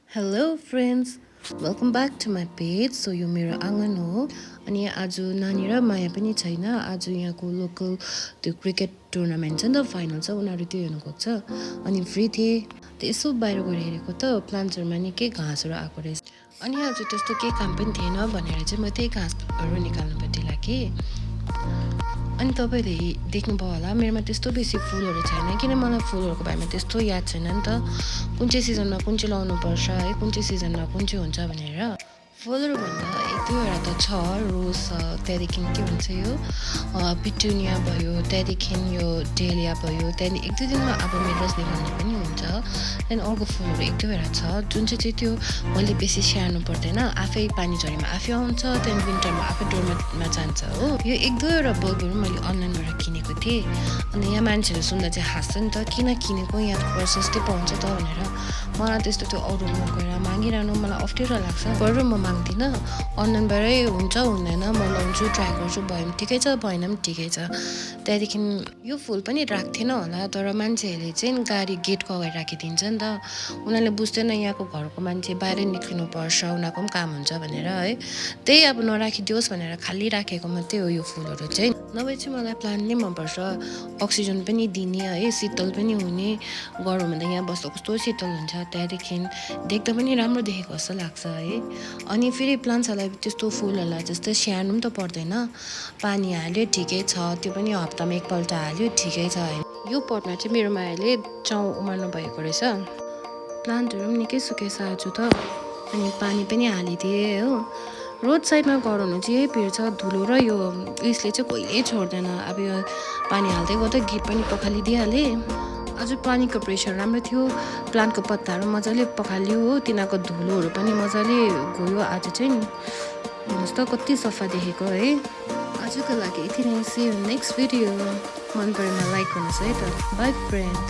Hello friends, welcome back to my page. So यो मेरो आँगन हो अनि आज नानी र माया पनि छैन। आज यहाँको लोकल त्यो क्रिकेट टुर्नामेन्ट छ नि त, फाइनल छ, उनीहरू त्यो हेर्नु खोज्छ अनि फ्री थिएँ। यसो बाहिर गएर हेरेको त प्लान्ट्सहरूमा निकै घाँसहरू आएको रहेछ। अनि आज त्यस्तो केही काम पनि थिएन भनेर चाहिँ म त्यही घाँसहरू निकाल्नुपट्टि लागेँ। अनि तपाईँले देख्नुभयो होला मेरोमा त्यस्तो बेसी फुलहरू छैन, किन मलाई फुलहरूको बारेमा त्यस्तो याद छैन नि त, कुन चाहिँ सिजनमा कुन चाहिँ लाउनुपर्छ है, कुन चाहिँ सिजनमा कुन चाहिँ हुन्छ भनेर। फुलहरू भन्दा एक दुईवटा त छ, रोज छ, त्यहाँदेखि के भन्छ यो पिटुनिया भयो, त्यहाँदेखि यो डेलिया भयो, त्यहाँदेखि एक दुई दिनमा अब मेडल्सले भन्ने पनि हुन्छ। त्यहाँदेखि अर्को फुलहरू एक दुईवटा छ जुन चाहिँ त्यो मैले बेसी स्याहार्नु पर्दैन, आफै पानी झरीमा आफै आउँछ, त्यहाँदेखि विन्टरमा आफै डोरमा जान्छ हो। यो एक दुईवटा बल्बहरू मैले अनलाइनबाट किनेको थिएँ। अनि यहाँ मान्छेहरू सुन्दा चाहिँ हाँस्छ नि त, किन किनेको, यहाँ त सस्तै पाउँछ त भनेर। मलाई त्यस्तो त्यो अरूमा गएर मागिरहनु मलाई अप्ठ्यारो लाग्छ, बरु म माग्दिनँ, अनलाइनबाटै हुन्छ हुँदैन म लाउँछु, ट्राई गर्छु, भयो भने ठिकै छ, भएन पनि ठिकै छ। त्यहाँदेखि यो फुल पनि राख्थेन होला, तर मान्छेहरूले चाहिँ गाडी गेटको अगाडि राखिदिन्छ नि त, उनीहरूले बुझ्दैन यहाँको घरको मान्छे बाहिर निक्लिनुपर्छ, उनीहरूको पनि काम हुन्छ भनेर है, त्यही अब नराखिदियोस् भनेर खाली राखेको मात्रै हो यो फुलहरू चाहिँ। नभए चाहिँ मलाई प्लान्ट नै मनपर्छ, अक्सिजन पनि दिने है, शीतल पनि हुने, गरम हुँदा यहाँ बस्दा कस्तो शीतल हुन्छ, त्यहाँदेखि देख्दा पनि राम्रो देखेको जस्तो लाग्छ है। अनि फेरि प्लान्ट्सहरूलाई त्यस्तो फुलहरूलाई जस्तै स्याहार्नु पनि त पर्दैन, पानी हाल्यो ठिकै छ, त्यो पनि हप्तामा एकपल्ट हाल्यो ठिकै छ होइन। यो पटमा चाहिँ मेरो मायाले चाउ उमार्नु भएको रहेछ, प्लान्टहरू पनि निकै सुकेछ आज त, अनि पानी पनि हालिदिएँ हो। रोड साइडमा गराउनु चाहिँ यही भिड छ, धुलो र यो उयसले चाहिँ कहिल्यै छोड्दैन। अब यो पानी हाल्दै गर्दा गिट पनि पखालिदिइहालेँ। आज पानीको प्रेसर राम्रो थियो, प्लान्टको पत्ताहरू मजाले पखाल्यो हो, तिनीहरूको धुलोहरू पनि मजाले गयो आज चाहिँ। हेर्नुहोस् त कति सफा देखेको है। आजको लागि यति नै, सी यु नेक्स्ट भिडियो। मन परेमा लाइक गर्नुहोस् है त। By friends.